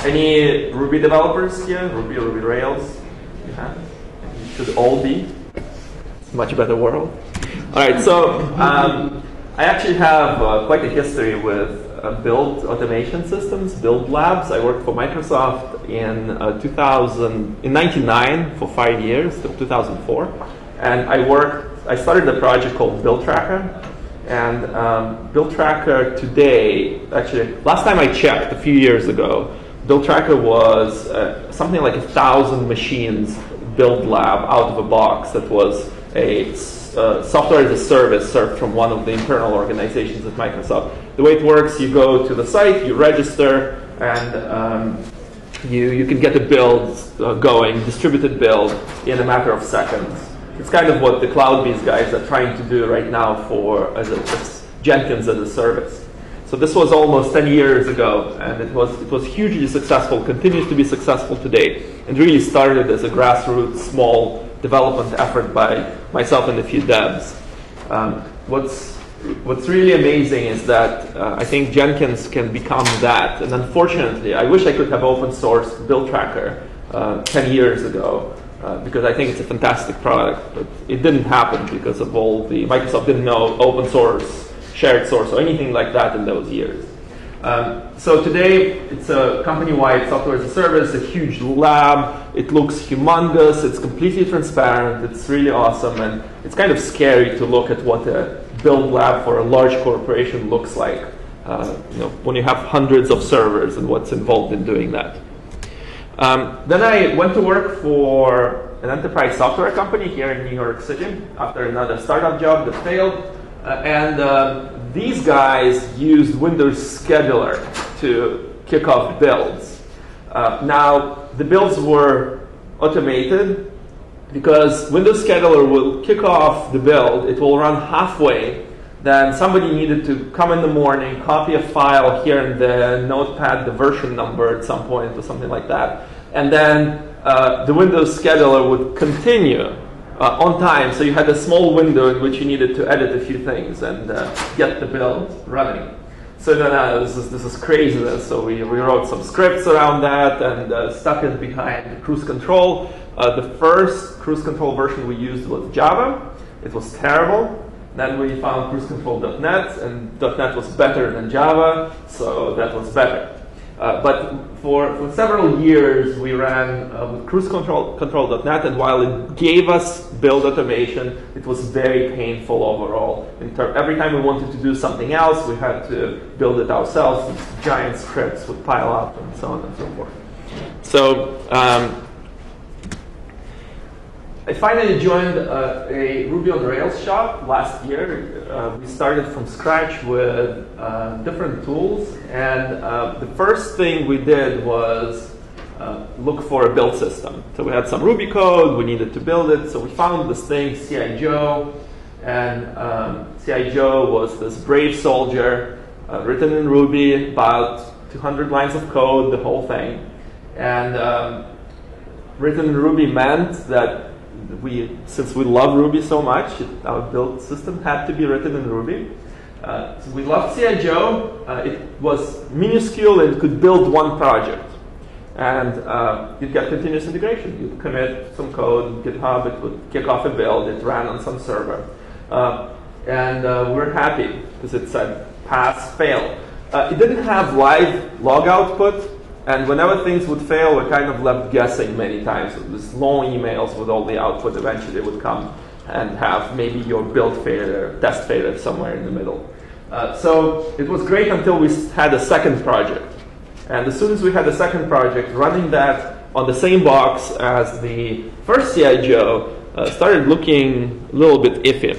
Any Ruby developers here? Ruby, Ruby Rails? Yeah. You should all be. It's a much better world. All right, so I actually have quite a history with build automation systems, build labs. I worked for Microsoft in 1999 for 5 years, till 2004. And I started a project called Build Tracker. And Build Tracker today, actually, last time I checked a few years ago, Build Tracker was something like 1,000 machines build lab out of a box that was a software as a service served from one of the internal organizations at Microsoft. The way it works, you go to the site, you register, and you can get a build going, distributed build, in a matter of seconds. It's kind of what the CloudBees guys are trying to do right now for as Jenkins as a service. So this was almost 10 years ago, and it was hugely successful, continues to be successful today, and really started as a grassroots, small development effort by myself and a few devs. What's really amazing is that I think Jenkins can become that, and unfortunately, I wish I could have open sourced Build Tracker 10 years ago, because I think it's a fantastic product, but it didn't happen because of Microsoft didn't know open source, shared source, or anything like that in those years. So today, it's a company-wide software as a service, a huge lab. It looks humongous. It's completely transparent. It's really awesome. And it's kind of scary to look at what a build lab for a large corporation looks like, when you have hundreds of servers and what's involved in doing that. Then I went to work for an enterprise software company here in New York City after another startup job that failed. These guys used Windows Scheduler to kick off builds. Now, the builds were automated because Windows Scheduler will kick off the build. It will run halfway. Then somebody needed to come in the morning, copy a file here in the notepad, the version number at some point or something like that. And then the Windows Scheduler would continue on time, so you had a small window in which you needed to edit a few things and get the build running. So then this is craziness. So we wrote some scripts around that and stuck it behind cruise control. The first cruise control version we used was Java. It was terrible. Then we found cruisecontrol.net, and .NET was better than Java, so that was better. But for several years, we ran with cruisecontrol.net, and while it gave us build automation, it was very painful overall. Every time we wanted to do something else, we had to build it ourselves. These giant scripts would pile up, and so on and so forth. So I finally joined a Ruby on Rails shop last year. We started from scratch with different tools, and the first thing we did was look for a build system. So we had some Ruby code, we needed to build it, so we found this thing, CI-Joe, and CI-Joe was this brave soldier written in Ruby, about 200 lines of code, the whole thing. And written in Ruby meant that since we love Ruby so much, our build system had to be written in Ruby. So we loved CI-Joe. It was minuscule and could build one project. And you'd get continuous integration. You'd commit some code, GitHub, it would kick off a build, it ran on some server. And we're happy because it said pass, fail. It didn't have live log output. And whenever things would fail, we're kind of left guessing many times. It was long emails with all the output eventually would come and have maybe your build failure, test failure somewhere in the middle. So it was great until we had a second project. And as soon as we had a second project, running that on the same box as the first CI-Joe started looking a little bit iffy.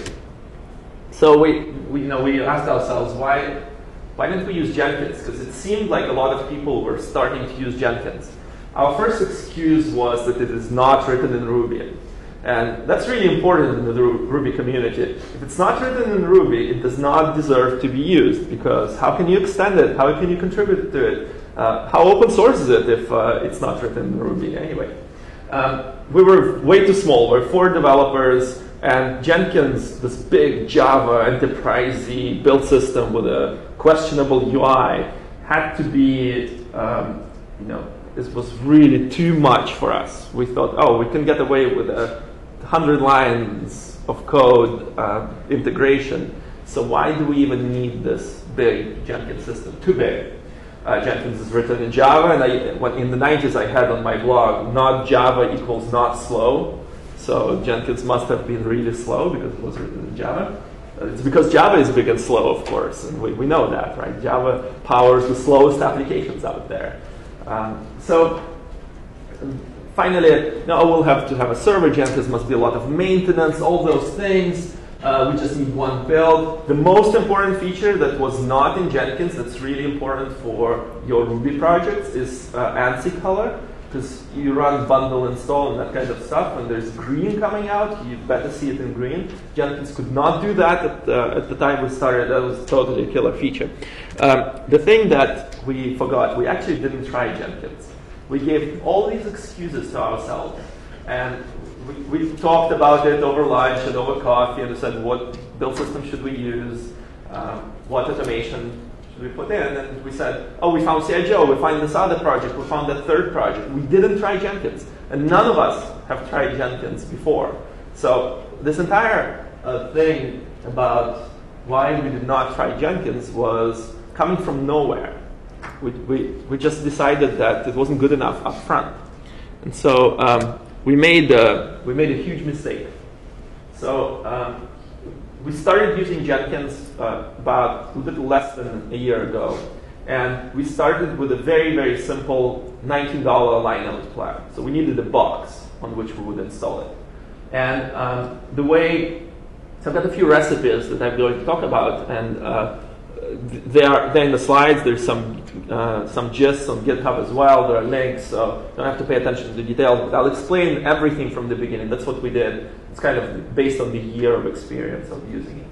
So we asked ourselves, why didn't we use Jenkins? Because it seemed like a lot of people were starting to use Jenkins. Our first excuse was that it is not written in Ruby. And that's really important in the Ruby community. If it's not written in Ruby, it does not deserve to be used, because how can you extend it? How can you contribute to it? How open source is it if it's not written in Ruby anyway? We were way too small. We're 4 developers. And Jenkins, this big Java enterprise-y build system with a questionable UI, had to be this was really too much for us. We thought, oh, we can get away with 100 lines of code integration. So why do we even need this big Jenkins system? Too big. Jenkins is written in Java, and in the 90s I had on my blog, not Java equals not slow. So Jenkins must have been really slow because it was written in Java. It's because Java is big and slow, of course, and we know that, right? Java powers the slowest applications out there. So finally, now we'll have to have a server. Jenkins must be a lot of maintenance, all those things. We just need one build. The most important feature that was not in Jenkins that's really important for your Ruby projects is ANSI color, because you run bundle install and that kind of stuff, and there's green coming out, you better see it in green. Jenkins could not do that at the time we started. That was totally a killer feature. The thing that we forgot, we actually didn't try Jenkins. We gave all these excuses to ourselves, and we talked about it over lunch and over coffee, and we said, what build system should we use? What automation should we put in? And we said, oh, we found CI/Joe, we found this other project, we found that third project. We didn't try Jenkins, and none of us have tried Jenkins before. So this entire thing about why we did not try Jenkins was coming from nowhere. We just decided that it wasn't good enough up front. And so we made a huge mistake. So we started using Jenkins about a little less than a year ago. And we started with a very, very simple $19 Linode plan. So we needed a box on which we would install it. And so I've got a few recipes that I'm going to talk about. And they're in the slides. There's some gists on GitHub as well. There are links, so don't have to pay attention to the details. But I'll explain everything from the beginning. That's what we did. It's kind of based on the year of experience of using it.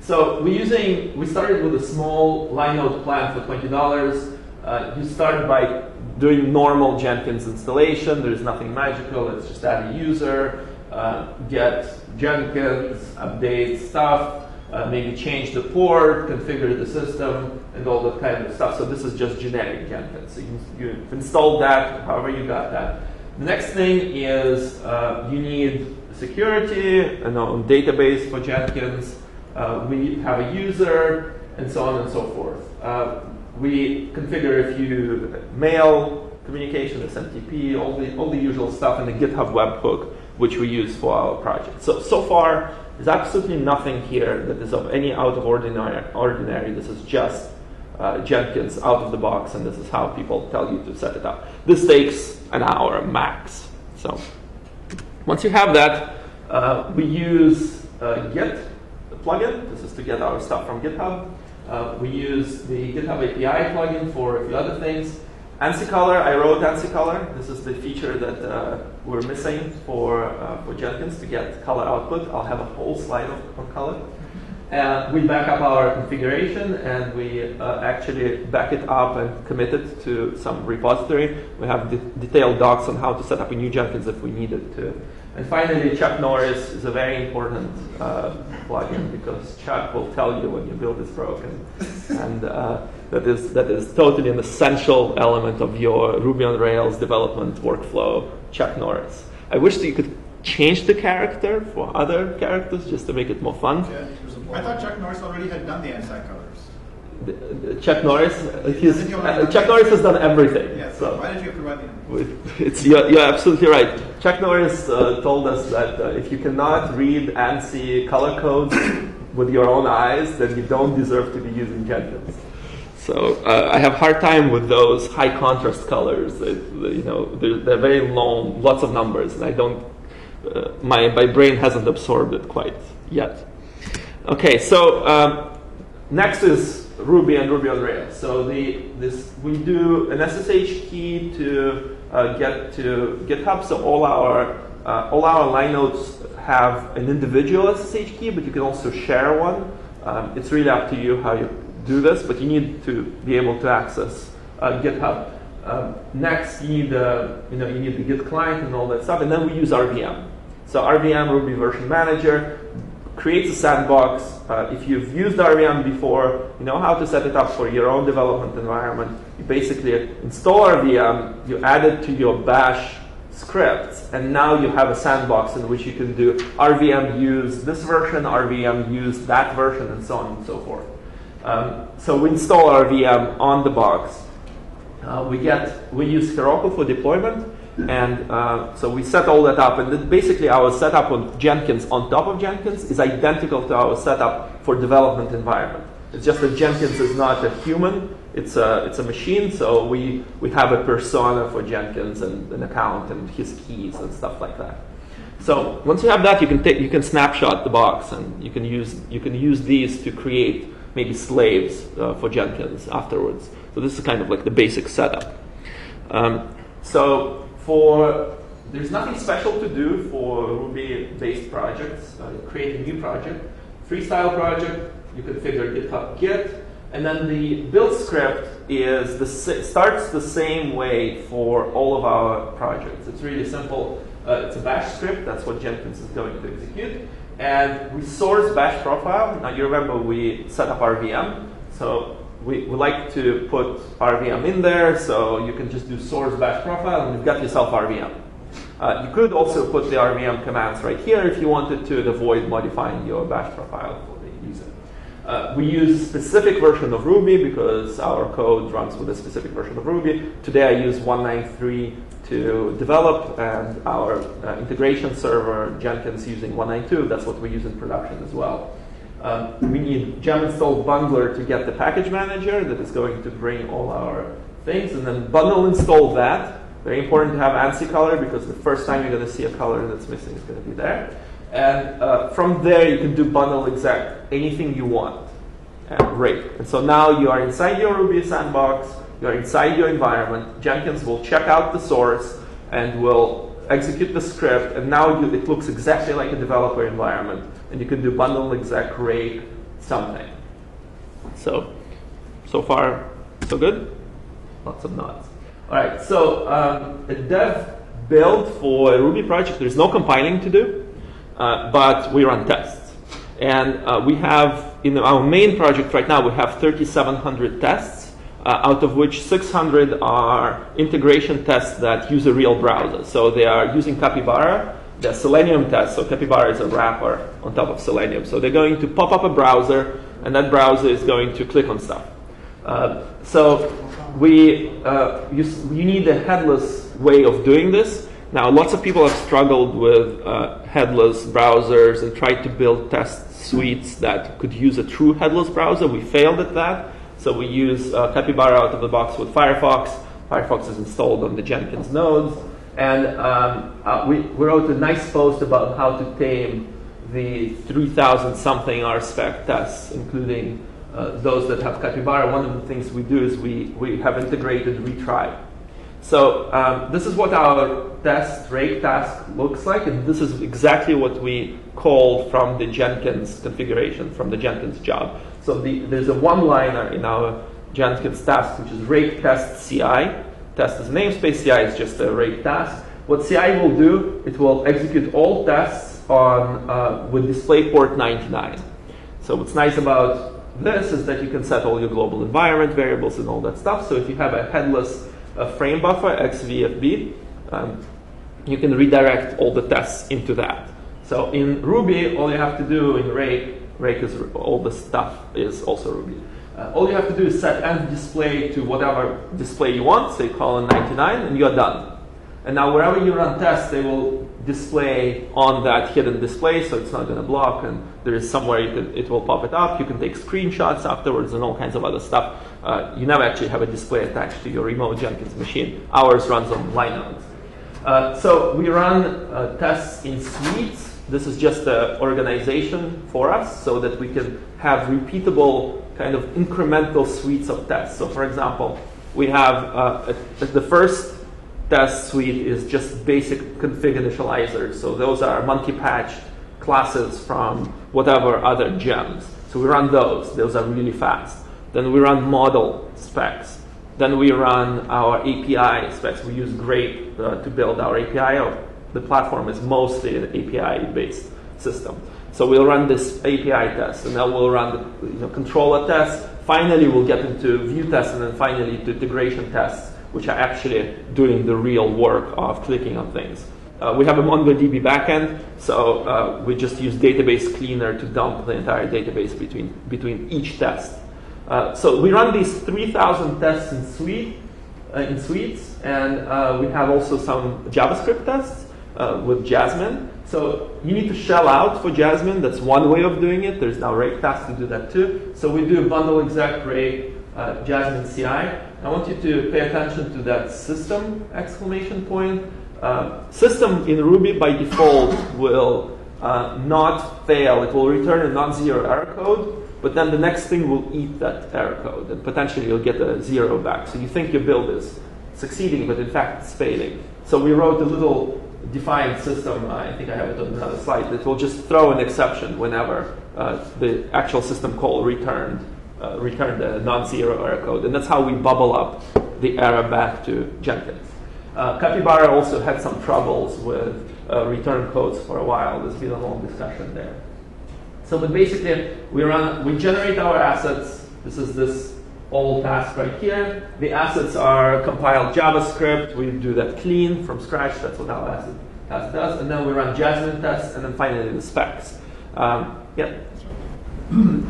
So we started with a small Linode plan for $20. You start by doing normal Jenkins installation. There's nothing magical. It's just add a user, get Jenkins, update stuff. Maybe change the port, configure the system, and all that kind of stuff. So this is just generic Jenkins. So you've installed that, however you got that. The next thing is you need security, a database for Jenkins. We have a user, and so on and so forth. We configure a few mail communication, SMTP, all the usual stuff, and the GitHub webhook, which we use for our project. So far, there's absolutely nothing here that is of any out of ordinary. This is just Jenkins out of the box, and this is how people tell you to set it up. This takes an hour max. So once you have that, we use Git plugin. This is to get our stuff from GitHub. We use the GitHub API plugin for a few other things. ANSI color, I wrote ANSI color. This is the feature that we're missing for Jenkins to get color output. I'll have a whole slide on color. And we back up our configuration, and we actually back it up and commit it to some repository. We have detailed docs on how to set up a new Jenkins if we needed to. And finally, Chuck Norris is a very important plugin, because Chuck will tell you when your build is broken. And that is totally an essential element of your Ruby on Rails development workflow, Chuck Norris. I wish that you could change the character for other characters just to make it more fun. Yeah, I thought Chuck Norris already had done the ANSI colors. Chuck Norris, Chuck Norris has done everything. Yeah, so why did you provide the You're absolutely right. Chuck Norris told us that if you cannot read ANSI color codes with your own eyes, then you don't deserve to be using Jenkins. So I have a hard time with those high contrast colors. They're very long, lots of numbers, and I don't. My brain hasn't absorbed it quite yet. Okay, so next is Ruby and Ruby on Rails. So we do an SSH key to get to GitHub. So all our line nodes have an individual SSH key, but you can also share one. It's really up to you how you do this, but you need to be able to access GitHub. Next, you need the Git client and all that stuff, and then we use RVM. So RVM, Ruby Version Manager. creates a sandbox. If you've used RVM before, you know how to set it up for your own development environment. You basically install RVM, you add it to your bash scripts, and now you have a sandbox in which you can do RVM use this version, RVM use that version, and so on and so forth. So we install RVM on the box. We use Heroku for deployment, and so we set all that up. And then basically, our setup on Jenkins on top of Jenkins is identical to our setup for development environment. It's just that Jenkins is not a human; it's a machine. So we have a persona for Jenkins and an account and his keys and stuff like that. So once you have that, you can snapshot the box, and you can use these to create maybe slaves for Jenkins afterwards. So this is kind of like the basic setup. There's nothing special to do for Ruby-based projects. Create a new project, freestyle project. You configure GitHub Git, and then the build script starts the same way for all of our projects. It's really simple. It's a bash script. That's what Jenkins is going to execute. And we source bash profile. Now you remember we set up RVM. So we like to put RVM in there. So you can just do source bash profile, and you've got yourself RVM. You could also put the RVM commands right here if you wanted to avoid modifying your bash profile for the user. We use a specific version of Ruby because our code runs with a specific version of Ruby. Today I use 193 to develop, and our integration server, Jenkins, using 192. That's what we use in production as well. We need gem install bundler to get the package manager that is going to bring all our things, and then bundle install that. Very important to have ANSI color because the first time you're going to see a color that's missing is going to be there. And from there, you can do bundle exec, anything you want, and rake. And so now you are inside your Ruby sandbox, you're inside your environment. Jenkins will check out the source and will execute the script, and now it looks exactly like a developer environment. And you can do bundle exec, rake, something. So far, so good? Lots of nods. All right, so a dev build for a Ruby project, there's no compiling to do. But we run tests. And we have, in our main project right now, we have 3,700 tests, out of which 600 are integration tests that use a real browser. So they are using Capybara. They're Selenium tests, so Capybara is a wrapper on top of Selenium. So they're going to pop up a browser, and that browser is going to click on stuff. You need a headless way of doing this. Now, lots of people have struggled with headless browsers and tried to build test suites that could use a true headless browser. We failed at that. So we use Capybara out of the box with Firefox. Firefox is installed on the Jenkins nodes. And we wrote a nice post about how to tame the 3,000-something RSpec tests, including those that have Capybara. One of the things we do is we have integrated retry. So this is what our rake task looks like, and this is exactly what we call from the Jenkins configuration, from the Jenkins job. So there's a one-liner in our Jenkins task, which is rake test CI. Test is namespace, CI is just a rake task. What CI will do, it will execute all tests on with display port 99. So what's nice about this is that you can set all your global environment variables and all that stuff. So if you have a headless frame buffer, XVFB, you can redirect all the tests into that. So in Ruby, all you have to do in rake is all the stuff is also Ruby. All you have to do is set end display to whatever display you want, say colon 99, and you're done. And now wherever you run tests, they will display on that hidden display, so it's not going to block, and there is somewhere it will pop it up. You can take screenshots afterwards and all kinds of other stuff. You never actually have a display attached to your remote Jenkins machine. Ours runs on Linux. So we run tests in suites. This is just an organization for us so that we can have repeatable kind of incremental suites of tests. So for example, we have the first test suite is just basic config initializers. So those are monkey-patched classes from whatever other gems. So we run those. Those are really fast. Then we run model specs. Then we run our API specs. We use Grape to build our API. The platform is mostly an API-based system. So we'll run this API test, and then we'll run the controller test. Finally, we'll get into view tests, and then finally to integration tests, which are actually doing the real work of clicking on things. We have a MongoDB backend, so we just use database cleaner to dump the entire database between each test. So we run these 3,000 tests in suites, and we have also some JavaScript tests with Jasmine. So you need to shell out for Jasmine. That's one way of doing it. There's now rake tasks to do that too. So we do bundle exec rake Jasmine CI. I want you to pay attention to that system exclamation point. System in Ruby by default will not fail. It will return a non-zero error code, but then the next thing will eat that error code, and potentially you'll get a 0 back. So you think your build is succeeding, but in fact it's failing. So we wrote a little defined system, I think I have it on another slide, that will just throw an exception whenever the actual system call returned a non-zero error code. And that's how we bubble up the error back to Jenkins. Capybara also had some troubles with return codes for a while. There's been a long discussion there. So, but basically, we generate our assets. This is this old task right here. The assets are compiled JavaScript. We do that clean from scratch. That's what our asset task does. And then we run Jasmine tests, and then finally the specs. Yeah.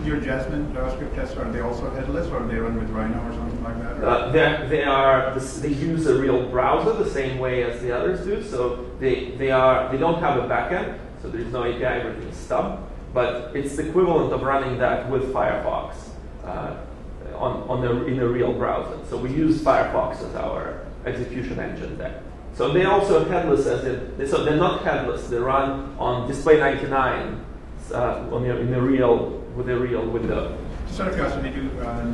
Your Jasmine JavaScript tests, are they also headless, or they run with Rhino or something like that? They use a real browser the same way as the others do. So they don't have a backend, so there's no API, everything is stub. But it's the equivalent of running that with Firefox in a real browser. So we use Firefox as our execution engine there. So they also headless, so they're not headless. They run on Display 99 with a real window. Just out of curiosity, did you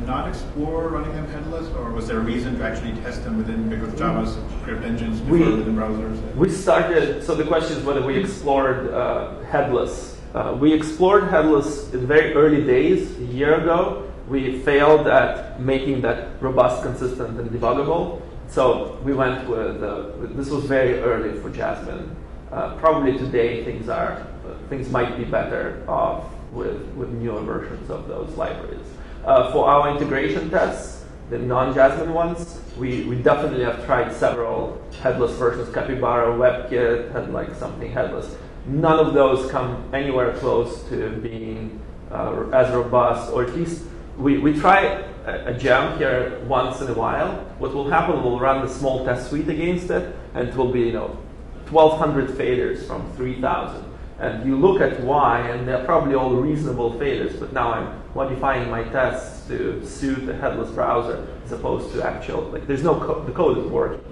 not explore running them headless, or was there a reason to actually test them within because JavaScript engines prefer within browsers? We started. So the question is whether we explored headless. We explored headless in very early days, a year ago. We failed at making that robust, consistent, and debuggable. So we went with this was very early for Jasmine. Probably today things might be better off with newer versions of those libraries. For our integration tests, the non-Jasmine ones, we definitely have tried several headless versions. Capybara, WebKit had like something headless. None of those come anywhere close to being as robust, or at least we try a gem here once in a while. What will happen, we'll run the small test suite against it, and it will be 1,200 failures from 3,000. And you look at why, and they're probably all reasonable failures, but now I'm modifying my tests to suit a headless browser as opposed to actual, there's no the code is working.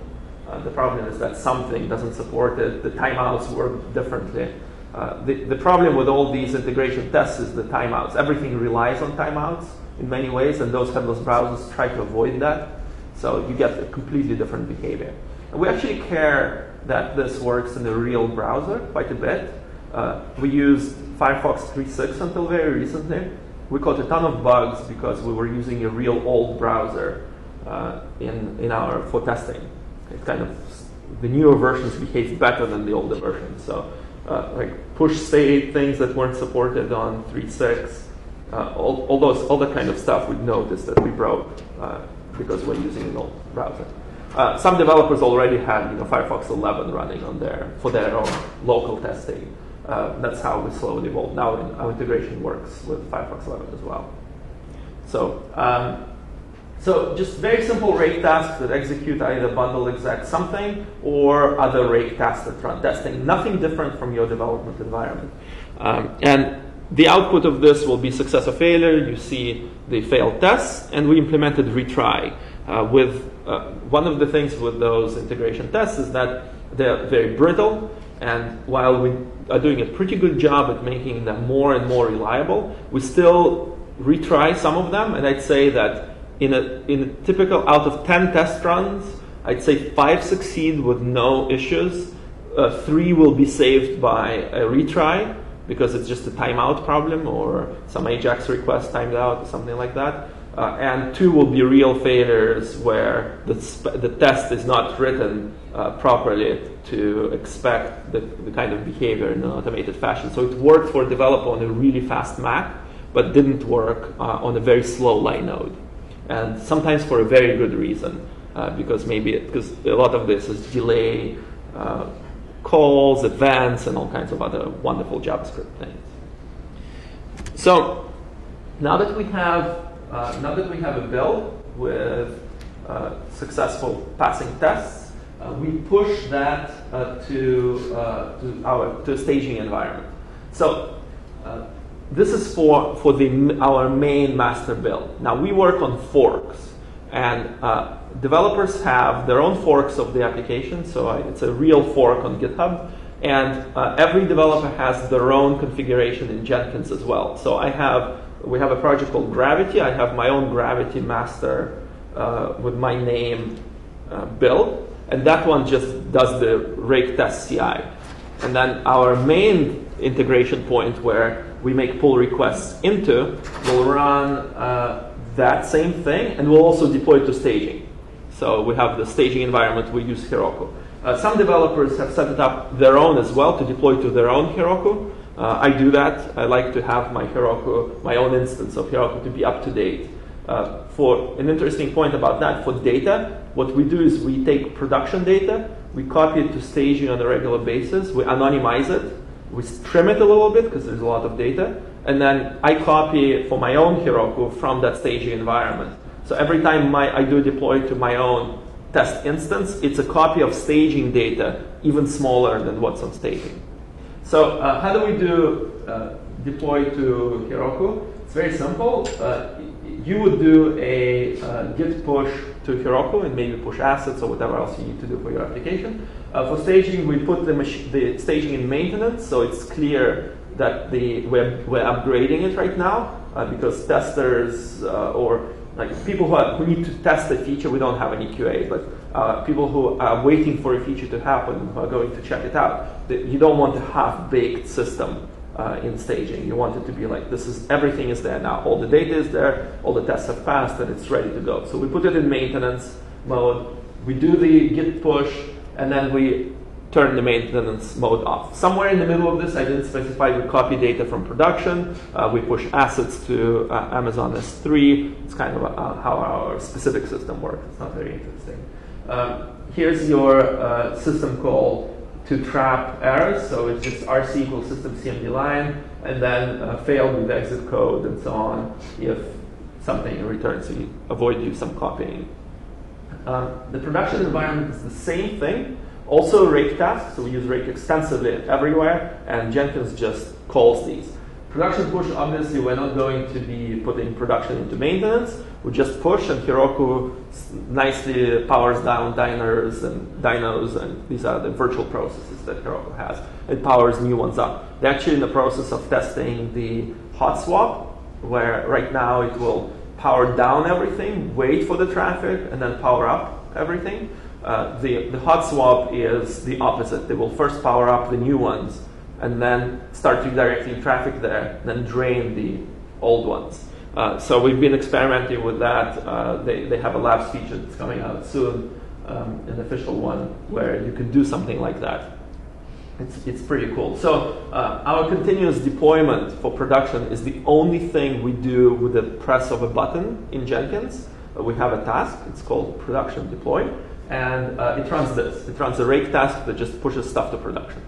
The problem is that something doesn't support it. The timeouts work differently. The problem with all these integration tests is the timeouts. Everything relies on timeouts in many ways, and those headless browsers try to avoid that. So you get a completely different behavior. And we actually care that this works in a real browser quite a bit. We used Firefox 3.6 until very recently. We caught a ton of bugs because we were using a real old browser for testing. It kind of, the newer versions behave better than the older versions. So like push state, things that weren't supported on 3.6, all that kind of stuff we noticed that we broke because we're using an old browser. Some developers already had Firefox 11 running for their own local testing. That's how we slowly evolved. Now our integration works with Firefox 11 as well. So just very simple rake tasks that execute either bundle exec something or other rake tasks that run testing. Nothing different from your development environment. And the output of this will be success or failure. You see the failed tests, and we implemented retry. One of the things with those integration tests is that they're very brittle, and while we are doing a pretty good job at making them more and more reliable, we still retry some of them, and I'd say that in a typical, out of 10 test runs, I'd say 5 succeed with no issues. 3 will be saved by a retry because it's just a timeout problem or some AJAX request timed out or something like that. and 2 will be real failures where the test is not written properly to expect the kind of behavior in an automated fashion. So it worked for a developer on a really fast Mac, but didn't work on a very slow line node. And sometimes for a very good reason, because a lot of this is delay, calls, events, and all kinds of other wonderful JavaScript things. So now that we have a build with successful passing tests, we push that to a staging environment. So this is for our main master build. Now we work on forks, and developers have their own forks of the application. So it's a real fork on GitHub, and every developer has their own configuration in Jenkins as well. So we have a project called Gravity. I have my own Gravity master with my name build, and that one just does the rake test CI. And then our main integration point where we make pull requests into will run that same thing, and we'll also deploy it to staging. So we have the staging environment, we use Heroku. Some developers have set it up their own as well to deploy to their own Heroku. I do that. I like to have my Heroku, my own instance of Heroku, to be up to date. For an interesting point about that, for data, what we do is we take production data, we copy it to staging on a regular basis, we anonymize it, we trim it a little bit because there's a lot of data, and then I copy for my own Heroku from that staging environment. So every time I do deploy to my own test instance, it's a copy of staging data, even smaller than what's on staging. So how do we do deploy to Heroku? It's very simple. You would do a git push to Heroku and maybe push assets or whatever else you need to do for your application. For staging, we put the staging in maintenance, so it's clear that we're upgrading it right now because testers or like people who need to test a feature, we don't have any QA, but people who are waiting for a feature to happen, who are going to check it out, you don't want a half-baked system in staging. You want it to be like, everything is there now. All the data is there, all the tests have passed, and it's ready to go. So we put it in maintenance mode. We do the git push, and then we turn the maintenance mode off. Somewhere in the middle of this, I didn't specify, we copy data from production. We push assets to Amazon S3. It's kind of how our specific system works. It's not very interesting. Here's your system call to trap errors. So it's just RC equals system CMD line, and then failed with exit code and so on if something returns. So you avoid use some copying. The production environment is the same thing. Also rake tasks, so we use rake extensively everywhere, and Jenkins just calls these. Production push, obviously, we're not going to be putting production into maintenance. We just push, and Heroku nicely powers down diners and dynos, and these are the virtual processes that Heroku has. It powers new ones up. They're actually in the process of testing the hot swap, where right now it will power down everything, wait for the traffic, and then power up everything. The hot swap is the opposite. They will first power up the new ones and then start redirecting traffic there, then drain the old ones. So we've been experimenting with that. They have a labs feature that's coming out soon, an official one, where you can do something like that. It's pretty cool. So our continuous deployment for production is the only thing we do with the press of a button in Jenkins. We have a task. It's called production deploy. And it runs this. It runs a rake task that just pushes stuff to production.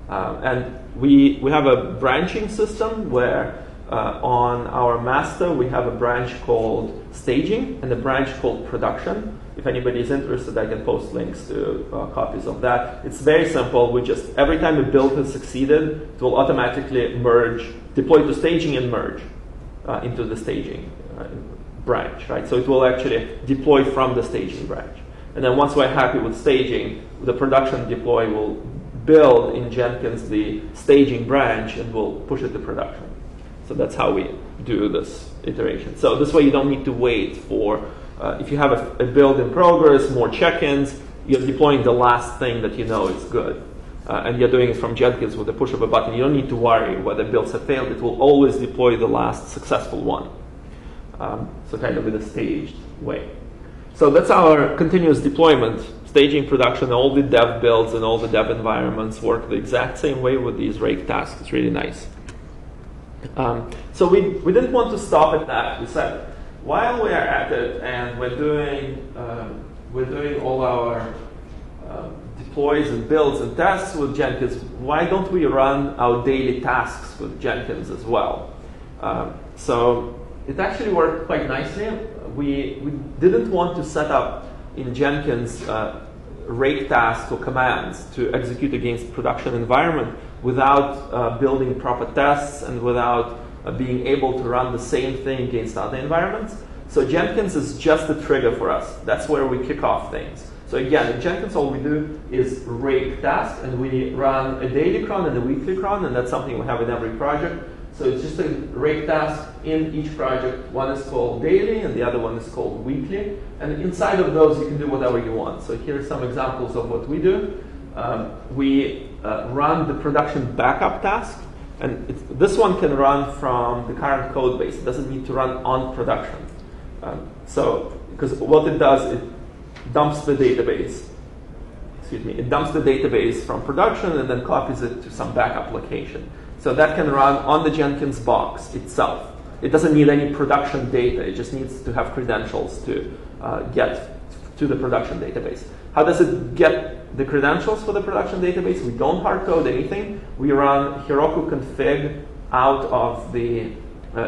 And we have a branching system where on our master we have a branch called staging and a branch called production. If anybody is interested, I can post links to copies of that. It's very simple. We just, every time a build has succeeded, it will automatically merge, deploy to staging and merge into the staging branch, right? So it will actually deploy from the staging branch. And then once we're happy with staging, the production deploy will build in Jenkins the staging branch and we'll push it to production. So that's how we do this iteration. So this way you don't need to wait for, if you have a build in progress, more check-ins, you're deploying the last thing that you know is good. And you're doing it from Jenkins with the push of a button. You don't need to worry whether builds have failed. It will always deploy the last successful one. so kind of in a staged way. So that's our continuous deployment, staging, production. All the dev builds and all the dev environments work the exact same way with these rake tasks. It's really nice. So we didn't want to stop at that. We said, while we are at it and we're doing all our deploys and builds and tests with Jenkins, why don't we run our daily tasks with Jenkins as well? So it actually worked quite nicely. We didn't want to set up in Jenkins rake tasks or commands to execute against production environment without building proper tests and without being able to run the same thing against other environments. So Jenkins is just a trigger for us. That's where we kick off things. So again, in Jenkins, all we do is rake tasks, and we run a daily cron and a weekly cron, and that's something we have in every project. So it's just a rake task in each project. One is called daily, and the other one is called weekly. And inside of those, you can do whatever you want. So here are some examples of what we do. We run the production backup task. And this one can run from the current code base. It doesn't need to run on production. Because what it does, it dumps the database. It dumps the database from production and then copies it to some backup location. So that can run on the Jenkins box itself. It doesn't need any production data. It just needs to have credentials to get to the production database. How does it get the credentials for the production database? We don't hard code anything. We run Heroku config out of the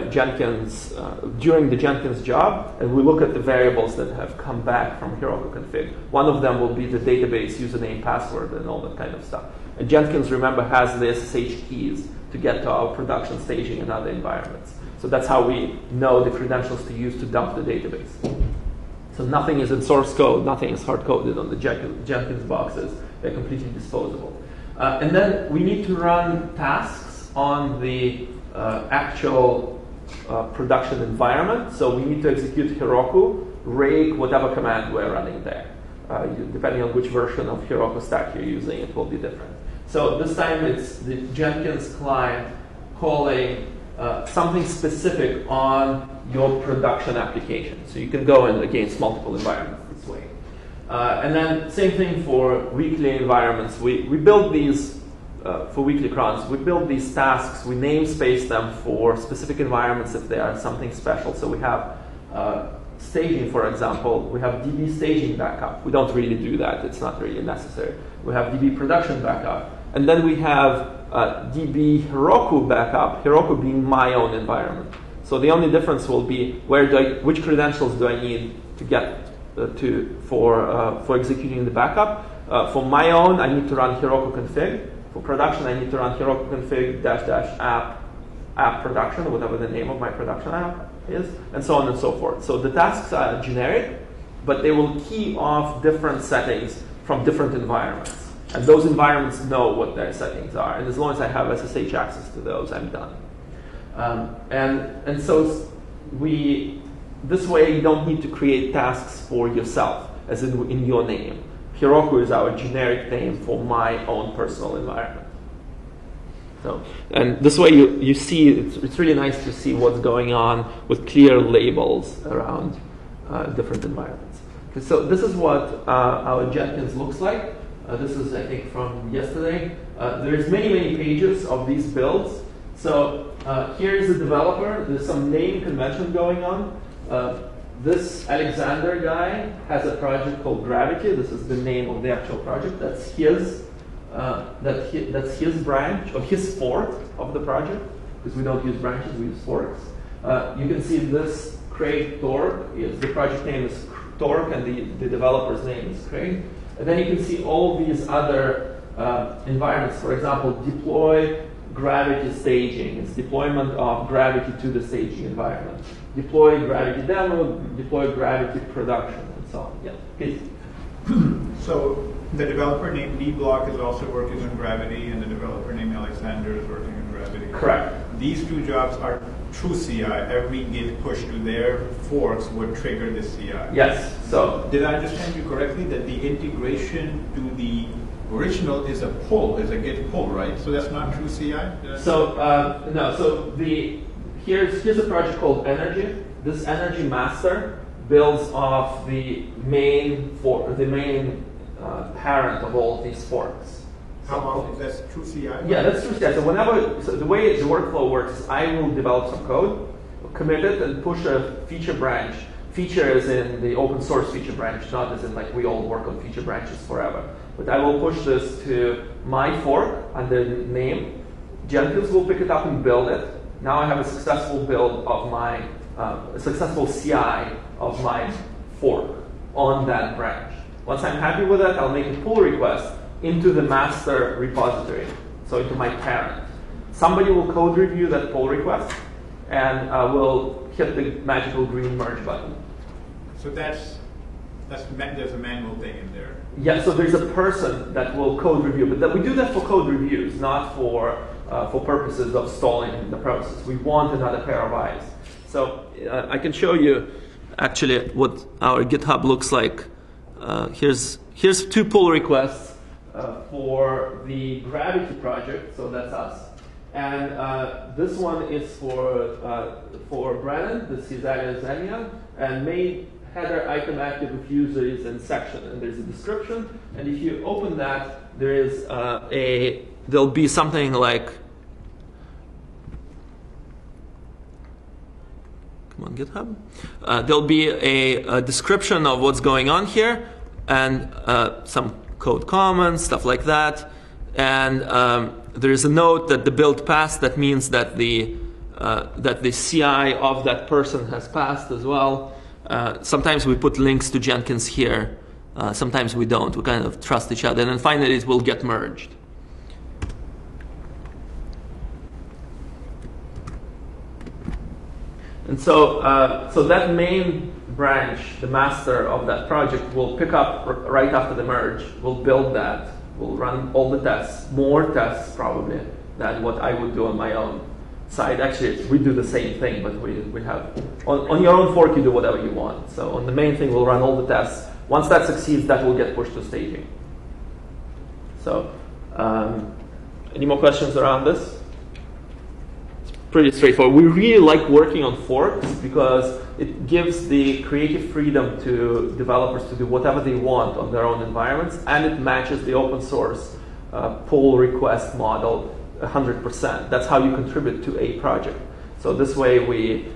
Jenkins, during the Jenkins job, and we look at the variables that have come back from Heroku config. One of them will be the database username, password, and all that kind of stuff. And Jenkins, remember, has the SSH keys to get to our production staging and other environments. So that's how we know the credentials to use to dump the database. So nothing is in source code, nothing is hard-coded on the Jenkins boxes. They're completely disposable. And then we need to run tasks on the actual production environment. So we need to execute Heroku, rake, whatever command we're running there. Depending on which version of Heroku stack you're using, it will be different. So this time it's the Jenkins client calling something specific on your production application. So you can go in against multiple environments this way. And then same thing for weekly environments. We build these for weekly crons. We build these tasks. We namespace them for specific environments if they are something special. So we have staging, for example. We have DB staging backup. We don't really do that. It's not really necessary. We have DB production backup. And then we have DB Heroku backup, Heroku being my own environment. So the only difference will be which credentials do I need to get for executing the backup. For my own, I need to run Heroku config. For production, I need to run Heroku config --app production, whatever the name of my production app is, and so on and so forth. So the tasks are generic, but they will key off different settings from different environments. And those environments know what their settings are. And as long as I have SSH access to those, I'm done. And so this way you don't need to create tasks for yourself, as in your name. Heroku is our generic name for my own personal environment. So, and this way you see, it's really nice to see what's going on with clear labels around different environments. Okay, so this is what our Jenkins looks like. This is, I think, from yesterday. There's many pages of these builds. So here's the developer. There's some name convention going on. This Alexander guy has a project called Gravity. This is the name of the actual project. That's his. That's his branch or his fork of the project, because we don't use branches, we use forks. You can see this Craig Torque. The project name is Torque, and the developer's name is Craig. And then you can see all these other environments. For example, deploy Gravity staging. It's deployment of Gravity to the staging environment. Deploy Gravity demo, deploy Gravity production, and so on. Yeah, please. So the developer named dblock is also working on Gravity, and the developer named Alexander is working on Gravity. Correct. These two jobs are true CI. Every Git push to their forks would trigger this CI. Yes. So did I understand you correctly that the integration to the original is a pull, is a Git pull, right? So that's not true CI? So no. So here's a project called Energy. This Energy master builds off the main parent of all of these forks. How about that's true CI? Yeah, that's true CI. So the way the workflow works is I will develop some code, commit it, and push a feature branch. Feature is in the open source feature branch, not as in like we all work on feature branches forever. But I will push this to my fork under the name. Jenkins will pick it up and build it. Now I have a successful build of my, successful CI of my fork on that branch. Once I'm happy with that, I'll make a pull request into the master repository, so into my parent. Somebody will code review that pull request and will hit the magical green merge button. So there's a manual thing in there. Yeah, so there's a person that will code review, but we do that for code reviews, not for purposes of stalling the process. We want another pair of eyes. So I can show you actually what our GitHub looks like. Here's 2 pull requests for the Gravity project, so that's us. And this one is for Brennan, the Cesaria Zenia, and made header item active if user is in section. And there's a description. And if you open that, there is there'll be something like, come on, GitHub. There'll be a description of what's going on here, and some code comments, stuff like that. And there is a note that the build passed. That means that the CI of that person has passed as well. Sometimes we put links to Jenkins here. Sometimes we don't. We kind of trust each other. And then finally it will get merged. And so that main branch, the master of that project, will pick up right after the merge. We'll build that. We'll run all the tests, more tests probably than what I would do on my own side. Actually, we do the same thing, but we have, on your own fork, you do whatever you want. So on the main thing, we'll run all the tests. Once that succeeds, that will get pushed to staging. So any more questions around this? Pretty straightforward. We really like working on forks because it gives the creative freedom to developers to do whatever they want on their own environments, and it matches the open source pull request model 100%. That's how you contribute to a project. So this way we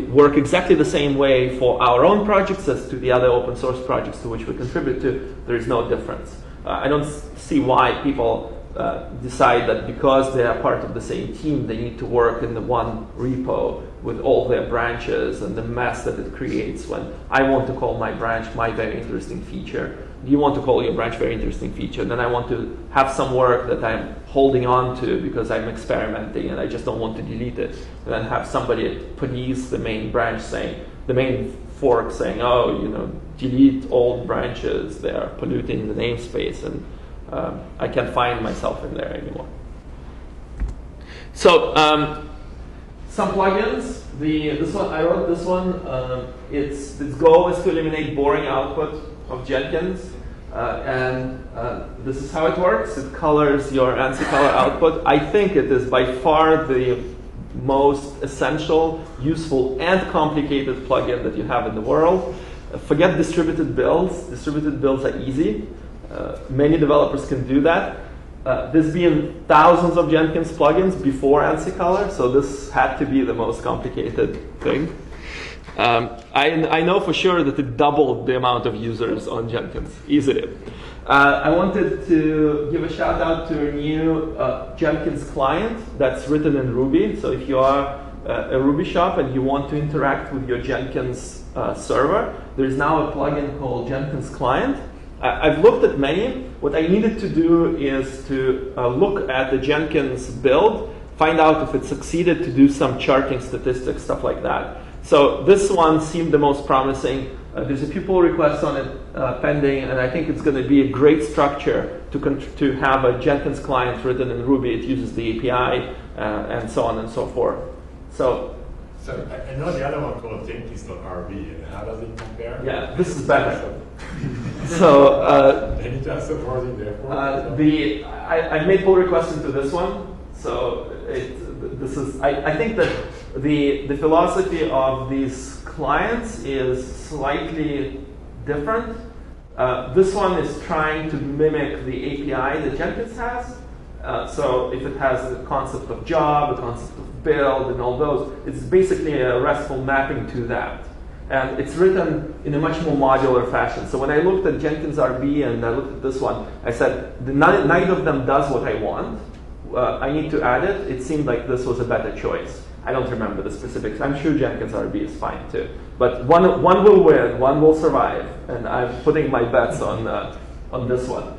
work exactly the same way for our own projects as to the other open source projects to which we contribute to. There is no difference. I don't see why people decide that because they are part of the same team, they need to work in the one repo with all their branches and the mess that it creates when I want to call my branch my very interesting feature. You want to call your branch very interesting feature. Then I want to have some work that I'm holding on to because I'm experimenting and I just don't want to delete it. And then have somebody police the main branch saying, the main fork saying, oh, you know, delete all branches, they are polluting the namespace, and I can't find myself in there anymore. So some plugins. This one I wrote. This one, its goal is to eliminate boring output of Jenkins, and this is how it works. It colors your ANSI color output. I think it is by far the most essential, useful, and complicated plugin that you have in the world. Forget distributed builds. Distributed builds are easy. Many developers can do that. There's been thousands of Jenkins plugins before ANSI color, so this had to be the most complicated thing. I know for sure that it doubled the amount of users on Jenkins, easily. I wanted to give a shout out to a new Jenkins client that's written in Ruby. So if you are a Ruby shop and you want to interact with your Jenkins server, there's now a plugin called Jenkins Client. I've looked at many. What I needed to do is to look at the Jenkins build, find out if it succeeded to do some charting statistics, stuff like that. So this one seemed the most promising. There's a few pull requests on it pending, and I think it's going to be a great structure to have a Jenkins client written in Ruby. It uses the API and so on and so forth. So I know the other one called Jenkins.rb, and how does it compare? Yeah, this is better. So any chance of supporting the I've made pull requests into this one. So I think that the philosophy of these clients is slightly different. This one is trying to mimic the API that Jenkins has. So if it has the concept of job, the concept of build, and all those, it's basically a RESTful mapping to that. And it's written in a much more modular fashion. So when I looked at Jenkins RB and I looked at this one, I said, neither of them does what I want. I need to add it. It seemed like this was a better choice. I don't remember the specifics. I'm sure Jenkins RB is fine too. But one will win, one will survive. And I'm putting my bets on this one.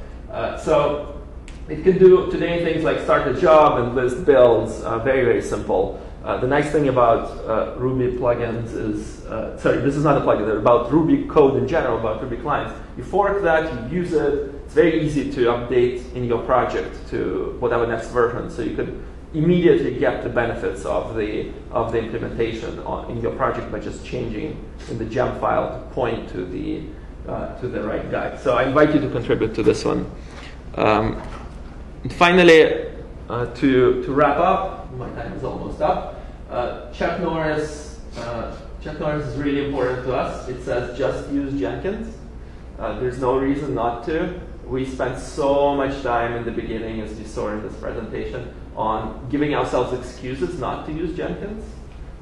So it can do today things like start a job and list builds, very, very simple. The nice thing about Ruby plugins is, sorry, this is not a plugin, they're about Ruby code in general, about Ruby clients. You fork that, you use it, it's very easy to update in your project to whatever next version, so you could immediately get the benefits of the implementation in your project by just changing in the gem file to point to the right guy. So I invite you to contribute to this one. And finally, to wrap up, my time is almost up. Chuck Norris is really important to us. It says just use Jenkins. There's no reason not to. We spent so much time in the beginning, as you saw in this presentation, on giving ourselves excuses not to use Jenkins.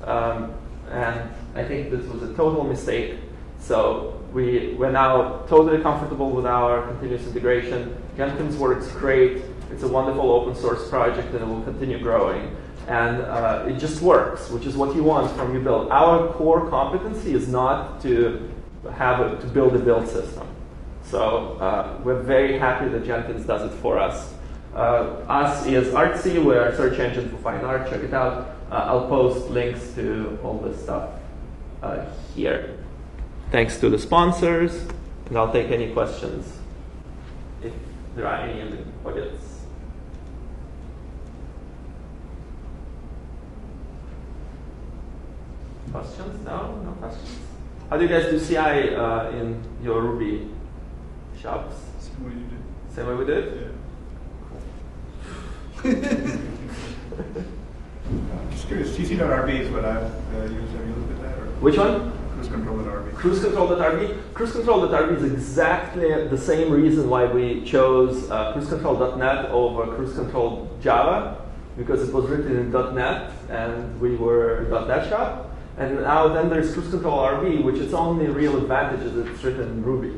And I think this was a total mistake. So we're now totally comfortable with our continuous integration. Jenkins works great. It's a wonderful open source project, and it will continue growing. And it just works, which is what you want from your build. Our core competency is not to build a build system. So we're very happy that Jenkins does it for us. Us is Artsy. We're a search engine for fine art. Check it out. I'll post links to all this stuff here. Thanks to the sponsors, and I'll take any questions if there are any in the audience. Questions? No? No questions? How do you guys do CI in your Ruby shops? Same way you did. Same way we did? Yeah. I'm just curious, CC.RB is what I've used. Have you looked at that? Or? Which one? Cruise control.RB. Cruise control.RB. Cruise control.RB is exactly the same reason why we chose cruise control.net over cruise control Java, because it was written in .NET and we were a .NET shop. And now then there's cruise control RB, which its only real advantage is it's written in Ruby.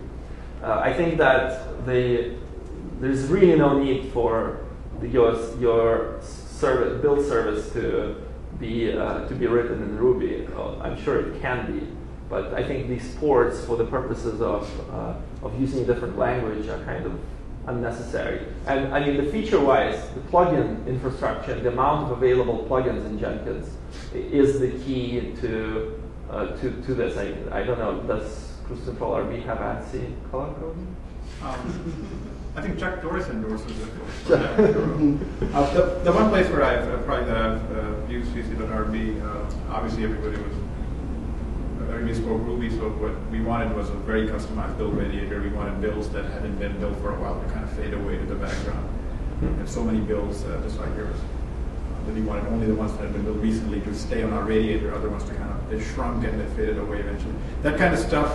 I think that there's really no need for your build service to be written in Ruby. I'm sure it can be, but I think these ports, for the purposes of using a different language, are kind of unnecessary. And I mean, the feature-wise, the plugin infrastructure and the amount of available plugins in Jenkins is the key to this. I don't know, does Cruise Control RB have ANSI color coding? I think Chuck Norris endorses it. The one place where I've used CC.RB, obviously everybody spoke Ruby, so what we wanted was a very customized build radiator. We wanted builds that hadn't been built for a while to kind of fade away to the background. And so many builds, just like yours, that we wanted only the ones that had been built recently to stay on our radiator, other ones to kind of, they shrunk and they faded away eventually. That kind of stuff,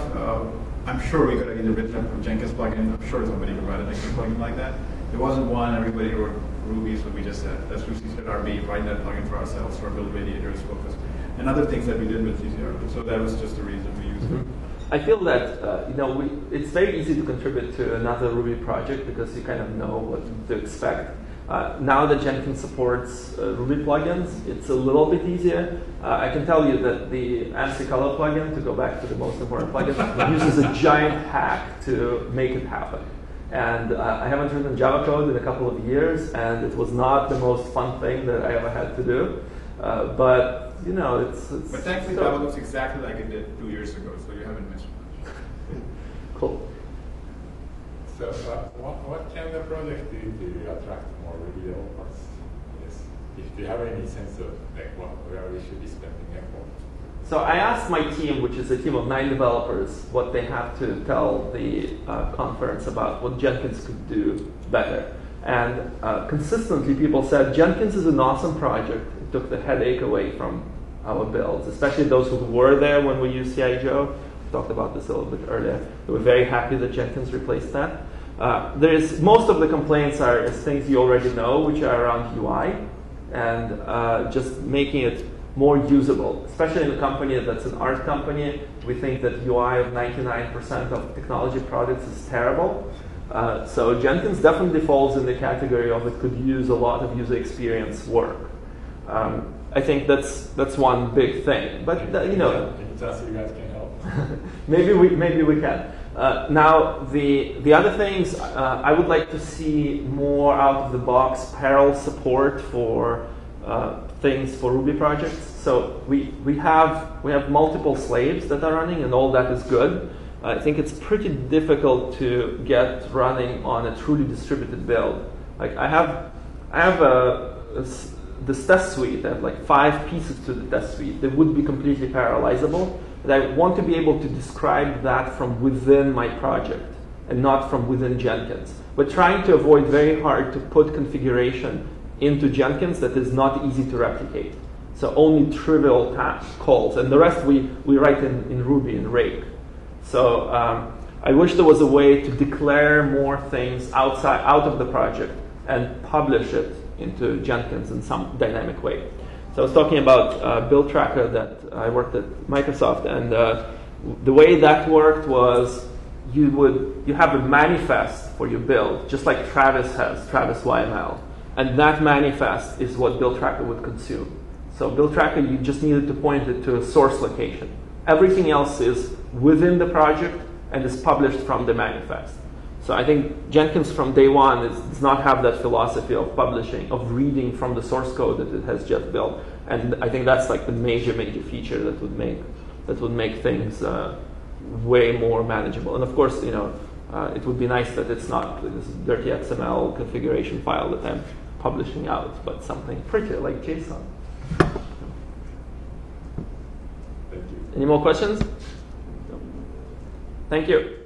I'm sure we could have either written up a Jenkins plugin. I'm sure somebody could write a Jenkins plugin like that. There wasn't one, everybody wrote Ruby, so we just said, let's do CC.RB, write that plugin for ourselves, so our build radiator is focused. And other things that we did with CC.RB. So that was just the reason we used it. I feel that it's very easy to contribute to another Ruby project because you kind of know what to expect. Now that Jenkins supports Ruby plugins, it's a little bit easier. I can tell you that the ANSI color plugin, to go back to the most important plugin, uses a giant hack to make it happen. And I haven't written Java code in a couple of years, and it was not the most fun thing that I ever had to do. But you know, it's but thankfully, Java looks exactly like it did 2 years ago, so you haven't missed much. Cool. So, what kind of project do you attract more Ruby developers? Yes. If you have any sense of like where we should be spending effort. So I asked my team, which is a team of 9 developers, what they have to tell the conference about what Jenkins could do better. And consistently, people said Jenkins is an awesome project. It took the headache away from our builds, especially those who were there when we used CI Joe. We talked about this a little bit earlier. They were very happy that Jenkins replaced that. Most of the complaints are things you already know, which are around UI and just making it more usable, especially in a company that's an art company. We think that UI of 99% of technology products is terrible. So Jenkins definitely falls in the category of it could use a lot of user experience work. I think that's one big thing. But you know, you guys can help. maybe we can. Now the other things I would like to see more out of the box parallel support for things for Ruby projects. So we have multiple slaves that are running, and all that is good. I think it's pretty difficult to get running on a truly distributed build. Like I have this test suite. I have like 5 pieces to the test suite. They would be completely parallelizable, but I want to be able to describe that from within my project and not from within Jenkins. But trying to avoid very hard to put configuration into Jenkins that is not easy to replicate. So only trivial calls, and the rest we write in Ruby and Rake. So I wish there was a way to declare more things out of the project and publish it into Jenkins in some dynamic way. So I was talking about Build Tracker that I worked at Microsoft, and the way that worked was you have a manifest for your build, just like Travis has, Travis YML, and that manifest is what Build Tracker would consume. So Build Tracker, you just needed to point it to a source location. Everything else is within the project and is published from the manifest. So I think Jenkins from day one does not have that philosophy of publishing, of reading from the source code that it has just built. And I think that's like the major feature that would make things way more manageable. And of course, you know, it would be nice that it's not this dirty XML configuration file that I'm publishing out, but something prettier like JSON. Thank you. Any more questions? Thank you.